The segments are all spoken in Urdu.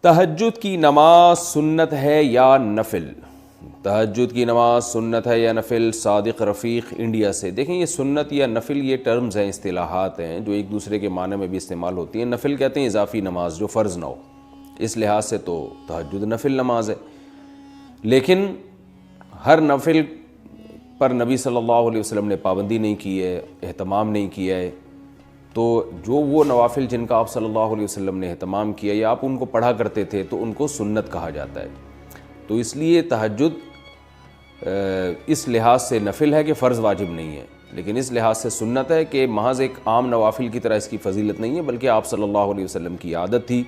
تہجد کی نماز سنت ہے یا نفل؟ تہجد کی نماز سنت ہے یا نفل؟ صادق رفیق انڈیا سے۔ دیکھیں یہ سنت یا نفل یہ ٹرمز ہیں، اصطلاحات ہیں جو ایک دوسرے کے معنی میں بھی استعمال ہوتی ہیں۔ نفل کہتے ہیں اضافی نماز جو فرض نہ ہو، اس لحاظ سے تو تہجد نفل نماز ہے، لیکن ہر نفل پر نبی صلی اللہ علیہ وسلم نے پابندی نہیں کی ہے، اہتمام نہیں کیا ہے۔ تو جو وہ نوافل جن کا آپ صلی اللہ علیہ وسلم نے اہتمام کیا یا آپ ان کو پڑھا کرتے تھے تو ان کو سنت کہا جاتا ہے۔ تو اس لیے تہجد اس لحاظ سے نفل ہے کہ فرض واجب نہیں ہے، لیکن اس لحاظ سے سنت ہے کہ محض ایک عام نوافل کی طرح اس کی فضیلت نہیں ہے، بلکہ آپ صلی اللہ علیہ وسلم کی عادت تھی،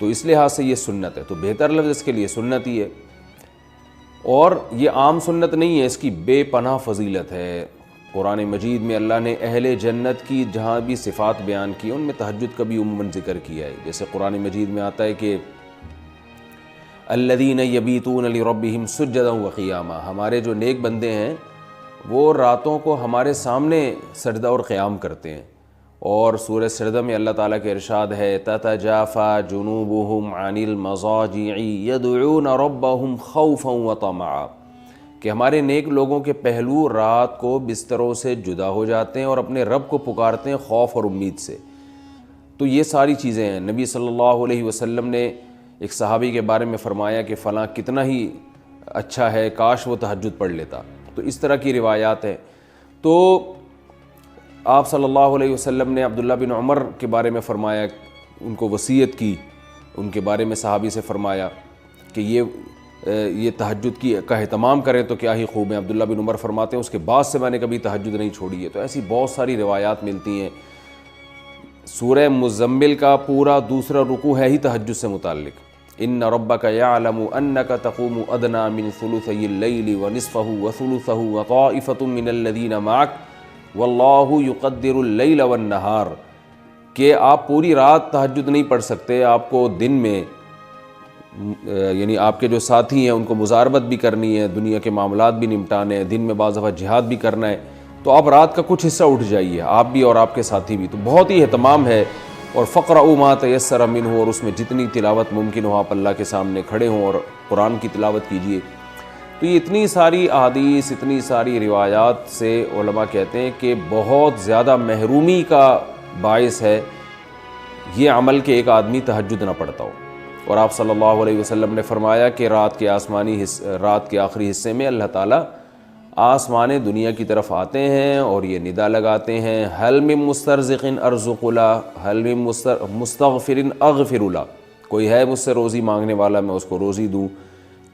تو اس لحاظ سے یہ سنت ہے۔ تو بہتر لفظ اس کے لیے سنت ہی ہے، اور یہ عام سنت نہیں ہے، اس کی بے پناہ فضیلت ہے۔ قرآن مجید میں اللہ نے اہل جنت کی جہاں بھی صفات بیان کی ان میں تہجد کا بھی عموماً ذکر کیا ہے۔ جیسے قرآن مجید میں آتا ہے کہ الذین یبیتون لربہم سجدا وقیاما، ہمارے جو نیک بندے ہیں وہ راتوں کو ہمارے سامنے سجدہ اور قیام کرتے ہیں۔ اور سورہ سجدہ میں اللہ تعالیٰ کے ارشاد ہے تتجافی جنوبہم عن المضاجع یدعون ربہم خوفا وطمعا، کہ ہمارے نیک لوگوں کے پہلو رات کو بستروں سے جدا ہو جاتے ہیں اور اپنے رب کو پکارتے ہیں خوف اور امید سے۔ تو یہ ساری چیزیں ہیں۔ نبی صلی اللہ علیہ وسلم نے ایک صحابی کے بارے میں فرمایا کہ فلاں کتنا ہی اچھا ہے، کاش وہ تہجد پڑھ لیتا۔ تو اس طرح کی روایات ہیں۔ تو آپ صلی اللہ علیہ وسلم نے عبداللہ بن عمر کے بارے میں فرمایا، ان کو وصیت کی، ان کے بارے میں صحابی سے فرمایا کہ یہ تہجد کا اہتمام کریں تو کیا ہی خوب ہے۔ عبداللہ بن عمر فرماتے ہیں اس کے بعد سے میں نے کبھی تہجد نہیں چھوڑی ہے۔ تو ایسی بہت ساری روایات ملتی ہیں۔ سورہ مزمل کا پورا دوسرا رکوع ہے ہی تہجد سے متعلق۔ ان ربک یعلم انک تقوم ادنی من ثلثی اللیل ونصفہ وثلثہ وطائفۃ من الذین معک واللہ یقدر اللیل والنہار، کہ آپ پوری رات تہجد نہیں پڑھ سکتے، آپ کو دن میں یعنی آپ کے جو ساتھی ہیں ان کو مزاربت بھی کرنی ہے، دنیا کے معاملات بھی نمٹانے ہیں، دن میں بعض دفعہ جہاد بھی کرنا ہے، تو آپ رات کا کچھ حصہ اٹھ جائیے، آپ بھی اور آپ کے ساتھی بھی۔ تو بہت ہی اہتمام ہے۔ اور فقرؤوا ما تیسر منہ، اور اس میں جتنی تلاوت ممکن ہو آپ اللہ کے سامنے کھڑے ہوں اور قرآن کی تلاوت کیجیے۔ تو یہ اتنی ساری احادیث، اتنی ساری روایات سے علماء کہتے ہیں کہ بہت زیادہ محرومی کا باعث ہے یہ عمل کہ ایک آدمی تہجد نہ پڑھتا ہو۔ اور آپ صلی اللہ علیہ وسلم نے فرمایا کہ رات کے آخری حصے میں اللہ تعالیٰ آسمان دنیا کی طرف آتے ہیں اور یہ ندا لگاتے ہیں حل من مسترزق ارزق له، حل من مستغفر اغفر له، کوئی ہے مجھ سے روزی مانگنے والا میں اس کو روزی دوں،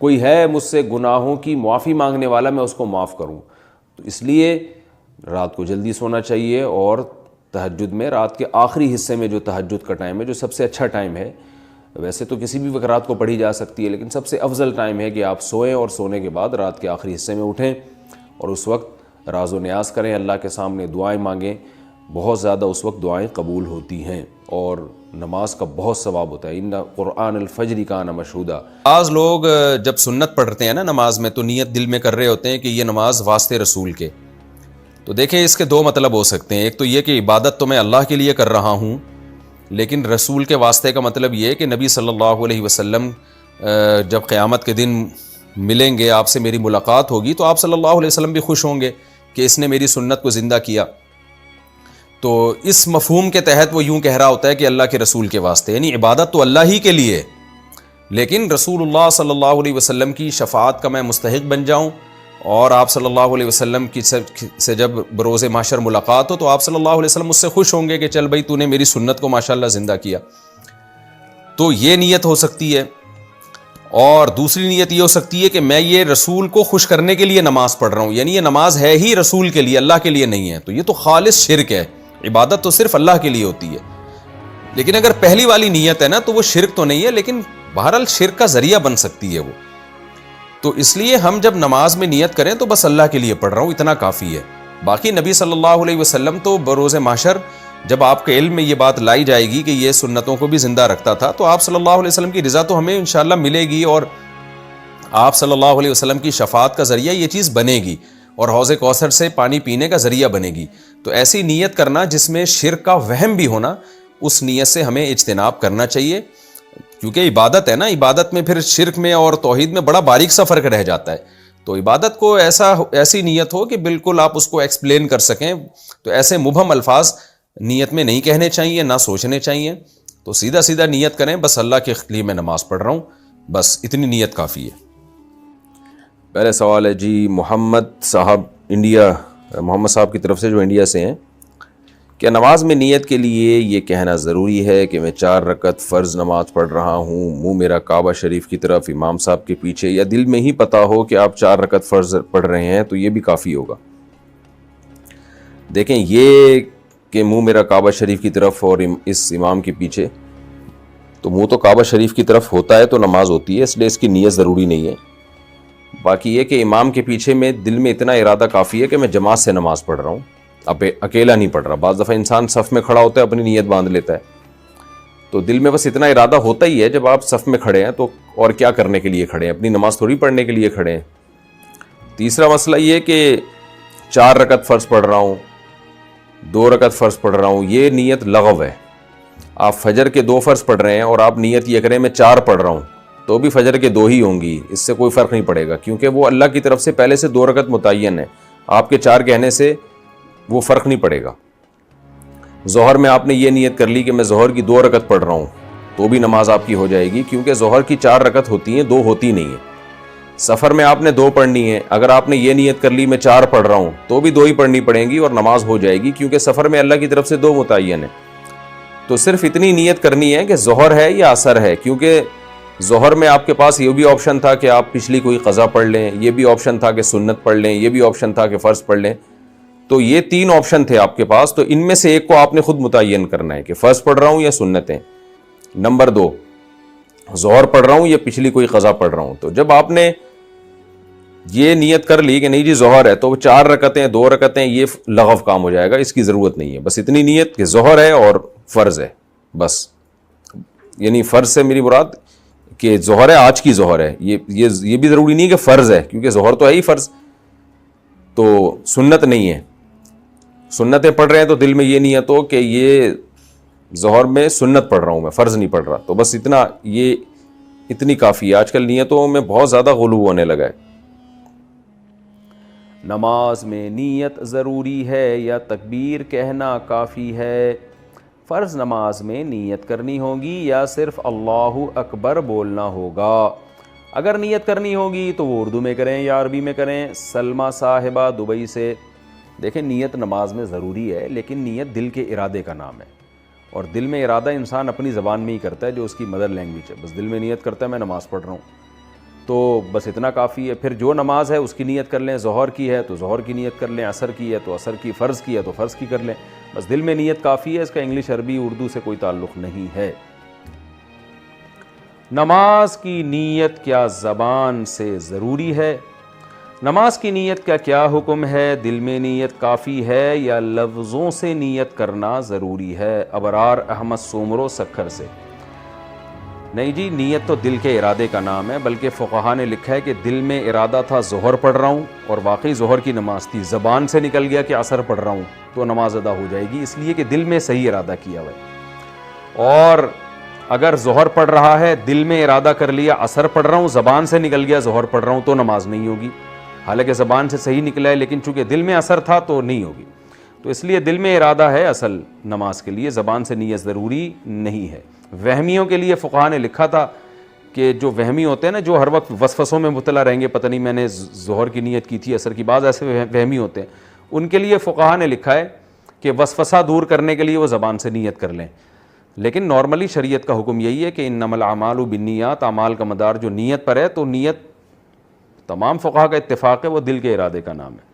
کوئی ہے مجھ سے گناہوں کی معافی مانگنے والا میں اس کو معاف کروں۔ تو اس لیے رات کو جلدی سونا چاہیے، اور تہجد میں رات کے آخری حصے میں جو تہجد کا ٹائم ہے، جو سب سے اچھا ٹائم ہے، ویسے تو کسی بھی وقت رات کو پڑھی جا سکتی ہے، لیکن سب سے افضل ٹائم ہے کہ آپ سوئیں اور سونے کے بعد رات کے آخری حصے میں اٹھیں اور اس وقت راز و نیاز کریں، اللہ کے سامنے دعائیں مانگیں۔ بہت زیادہ اس وقت دعائیں قبول ہوتی ہیں اور نماز کا بہت ثواب ہوتا ہے۔ ان قرآن الفجر کان مشہودا۔ بعض لوگ جب سنت پڑھتے ہیں نا نماز میں تو نیت دل میں کر رہے ہوتے ہیں کہ یہ نماز واسطے رسول کے۔ تو دیکھیں اس کے دو مطلب ہو سکتے ہیں۔ ایک تو یہ کہ عبادت تو میں اللہ کے لیے کر رہا ہوں، لیکن رسول کے واسطے کا مطلب یہ ہے کہ نبی صلی اللہ علیہ وسلم جب قیامت کے دن ملیں گے، آپ سے میری ملاقات ہوگی، تو آپ صلی اللہ علیہ وسلم بھی خوش ہوں گے کہ اس نے میری سنت کو زندہ کیا۔ تو اس مفہوم کے تحت وہ یوں کہہ رہا ہوتا ہے کہ اللہ کے رسول کے واسطے، یعنی عبادت تو اللہ ہی کے لیے، لیکن رسول اللہ صلی اللہ علیہ وسلم کی شفاعت کا میں مستحق بن جاؤں، اور آپ صلی اللہ علیہ وسلم کی سے جب بروز محشر ملاقات ہو تو آپ صلی اللہ علیہ وسلم مجھ سے خوش ہوں گے کہ چل بھائی تو نے میری سنت کو ماشاءاللہ زندہ کیا۔ تو یہ نیت ہو سکتی ہے، اور دوسری نیت یہ ہو سکتی ہے کہ میں یہ رسول کو خوش کرنے کے لیے نماز پڑھ رہا ہوں، یعنی یہ نماز ہے ہی رسول کے لیے، اللہ کے لیے نہیں ہے، تو یہ تو خالص شرک ہے۔ عبادت تو صرف اللہ کے لیے ہوتی ہے، لیکن اگر پہلی والی نیت ہے نا تو وہ شرک تو نہیں ہے، لیکن بہرحال شرک کا ذریعہ بن سکتی ہے وہ۔ تو اس لیے ہم جب نماز میں نیت کریں تو بس اللہ کے لیے پڑھ رہا ہوں اتنا کافی ہے۔ باقی نبی صلی اللہ علیہ وسلم تو بروز محشر جب آپ کے علم میں یہ بات لائی جائے گی کہ یہ سنتوں کو بھی زندہ رکھتا تھا، تو آپ صلی اللہ علیہ وسلم کی رضا تو ہمیں انشاءاللہ ملے گی، اور آپ صلی اللہ علیہ وسلم کی شفاعت کا ذریعہ یہ چیز بنے گی، اور حوض کوثر سے پانی پینے کا ذریعہ بنے گی۔ تو ایسی نیت کرنا جس میں شرک کا وہم بھی ہونا، اس نیت سے ہمیں اجتناب کرنا چاہیے۔ کیونکہ عبادت ہے نا، عبادت میں پھر شرک میں اور توحید میں بڑا باریک سا فرق رہ جاتا ہے. تو عبادت کو ایسی نیت ہو کہ بالکل آپ اس کو ایکسپلین کر سکیں. تو ایسے مبہم الفاظ نیت میں نہیں کہنے چاہیے، نہ سوچنے چاہیے. تو سیدھا سیدھا نیت کریں، بس اللہ کے لیے میں نماز پڑھ رہا ہوں، بس اتنی نیت کافی ہے. پہلے سوال ہے جی محمد صاحب انڈیا، محمد صاحب کی طرف سے جو انڈیا سے ہیں. کیا نماز میں نیت کے لیے یہ کہنا ضروری ہے کہ میں 4 رکعت فرض نماز پڑھ رہا ہوں، منہ میرا کعبہ شریف کی طرف، امام صاحب کے پیچھے، یا دل میں ہی پتہ ہو کہ آپ 4 رکعت فرض پڑھ رہے ہیں تو یہ بھی کافی ہوگا؟ دیکھیں، یہ کہ منہ میرا کعبہ شریف کی طرف اور اس امام کے پیچھے، تو منہ تو کعبہ شریف کی طرف ہوتا ہے تو نماز ہوتی ہے، اس لیے اس کی نیت ضروری نہیں ہے. باقی یہ کہ امام کے پیچھے میں دل میں اتنا ارادہ کافی ہے کہ میں جماعت سے نماز پڑھ رہا ہوں، اب اکیلا نہیں پڑھ رہا. بعض دفعہ انسان صف میں کھڑا ہوتا ہے، اپنی نیت باندھ لیتا ہے، تو دل میں بس اتنا ارادہ ہوتا ہی ہے. جب آپ صف میں کھڑے ہیں تو اور کیا کرنے کے لیے کھڑے ہیں؟ اپنی نماز تھوڑی پڑھنے کے لیے کھڑے ہیں. تیسرا مسئلہ یہ کہ 4 رکعت فرض پڑھ رہا ہوں، 2 رکعت فرض پڑھ رہا ہوں، یہ نیت لغو ہے. آپ فجر کے 2 فرض پڑھ رہے ہیں اور آپ نیت یہ کریں میں 4 پڑھ رہا ہوں، تو بھی فجر کے 2 ہی ہوں گی، اس سے کوئی فرق نہیں پڑے گا، کیونکہ وہ اللہ کی طرف سے پہلے سے 2 رکعت متعین ہے. آپ کے 4 کہنے سے وہ فرق نہیں پڑے گا. ظہر میں آپ نے یہ نیت کر لی کہ میں ظہر کی 2 رکعت پڑھ رہا ہوں، تو بھی نماز آپ کی ہو جائے گی، کیونکہ ظہر کی 4 رکعت ہوتی ہیں، 2 ہوتی نہیں ہیں. سفر میں آپ نے 2 پڑھنی ہے، اگر آپ نے یہ نیت کر لی میں 4 پڑھ رہا ہوں تو بھی 2 ہی پڑھنی پڑیں گی اور نماز ہو جائے گی، کیونکہ سفر میں اللہ کی طرف سے 2 متعین ہیں. تو صرف اتنی نیت کرنی ہے کہ ظہر ہے یا عصر ہے، کیونکہ ظہر میں آپ کے پاس یہ بھی آپشن تھا کہ آپ پچھلی کوئی قضا پڑھ لیں، یہ بھی آپشن تھا کہ سنت پڑھ لیں، یہ بھی آپشن تھا کہ فرض پڑھ لیں. تو یہ 3 آپشن تھے آپ کے پاس، تو ان میں سے ایک کو آپ نے خود متعین کرنا ہے کہ فرض پڑھ رہا ہوں یا سنتیں. نمبر 2، ظہر پڑھ رہا ہوں یا پچھلی کوئی قضا پڑھ رہا ہوں. تو جب آپ نے یہ نیت کر لی کہ نہیں جی ظہر ہے، تو 4 رکعتیں 2 رکعتیں یہ لغو کام ہو جائے گا، اس کی ضرورت نہیں ہے. بس اتنی نیت کہ ظہر ہے اور فرض ہے، بس. یعنی فرض سے میری مراد کہ ظہر ہے، آج کی ظہر ہے، یہ بھی ضروری نہیں کہ فرض ہے، کیونکہ ظہر تو ہے ہی فرض، تو سنت نہیں ہے. سنتیں پڑھ رہے ہیں تو دل میں یہ نیت ہو کہ یہ ظہر میں سنت پڑھ رہا ہوں، میں فرض نہیں پڑھ رہا. تو بس اتنی کافی ہے. آج کل نیتوں میں بہت زیادہ غلو ہونے لگا ہے. نماز میں نیت ضروری ہے یا تکبیر کہنا کافی ہے؟ فرض نماز میں نیت کرنی ہوگی یا صرف اللہ اکبر بولنا ہوگا؟ اگر نیت کرنی ہوگی تو وہ اردو میں کریں یا عربی میں کریں. سلمہ صاحبہ دبئی سے. دیکھیں، نیت نماز میں ضروری ہے، لیکن نیت دل کے ارادے کا نام ہے، اور دل میں ارادہ انسان اپنی زبان میں ہی کرتا ہے جو اس کی مدر لینگویج ہے. بس دل میں نیت کرتا ہے میں نماز پڑھ رہا ہوں، تو بس اتنا کافی ہے. پھر جو نماز ہے اس کی نیت کر لیں، ظہر کی ہے تو ظہر کی نیت کر لیں، عصر کی ہے تو عصر کی، فرض کی ہے تو فرض کی کر لیں. بس دل میں نیت کافی ہے، اس کا انگلش عربی اردو سے کوئی تعلق نہیں ہے. نماز کی نیت کیا زبان سے ضروری ہے؟ نماز کی نیت کا کیا حکم ہے؟ دل میں نیت کافی ہے یا لفظوں سے نیت کرنا ضروری ہے؟ ابرار احمد سومرو سکھر سے. نہیں جی، نیت تو دل کے ارادے کا نام ہے، بلکہ فقہا نے لکھا ہے کہ دل میں ارادہ تھا ظہر پڑھ رہا ہوں اور واقعی ظہر کی نماز تھی، زبان سے نکل گیا کہ عصر پڑھ رہا ہوں، تو نماز ادا ہو جائے گی، اس لیے کہ دل میں صحیح ارادہ کیا ہوا ہے. اور اگر ظہر پڑھ رہا ہے، دل میں ارادہ کر لیا عصر پڑھ رہا ہوں، زبان سے نکل گیا ظہر پڑھ رہا ہوں، تو نماز نہیں ہوگی. حالانکہ زبان سے صحیح نکلا ہے، لیکن چونکہ دل میں عصر تھا تو نہیں ہوگی. تو اس لیے دل میں ارادہ ہے اصل نماز کے لیے، زبان سے نیت ضروری نہیں ہے. وہمیوں کے لیے فقہا نے لکھا تھا کہ جو وہمی ہوتے ہیں نا، جو ہر وقت وسوسوں میں مبتلا رہیں گے، پتہ نہیں میں نے ظہر کی نیت کی تھی عصر کی، بعض ایسے وہمی ہوتے ہیں، ان کے لیے فقہا نے لکھا ہے کہ وسوسہ دور کرنے کے لیے وہ زبان سے نیت کر لیں. لیکن نارملی شریعت کا حکم یہی ہے کہ انما الاعمال بالنیات، اعمال کا مدار جو نیت پر ہے، تو نیت تمام فقہا کا اتفاق ہے وہ دل کے ارادے کا نام ہے.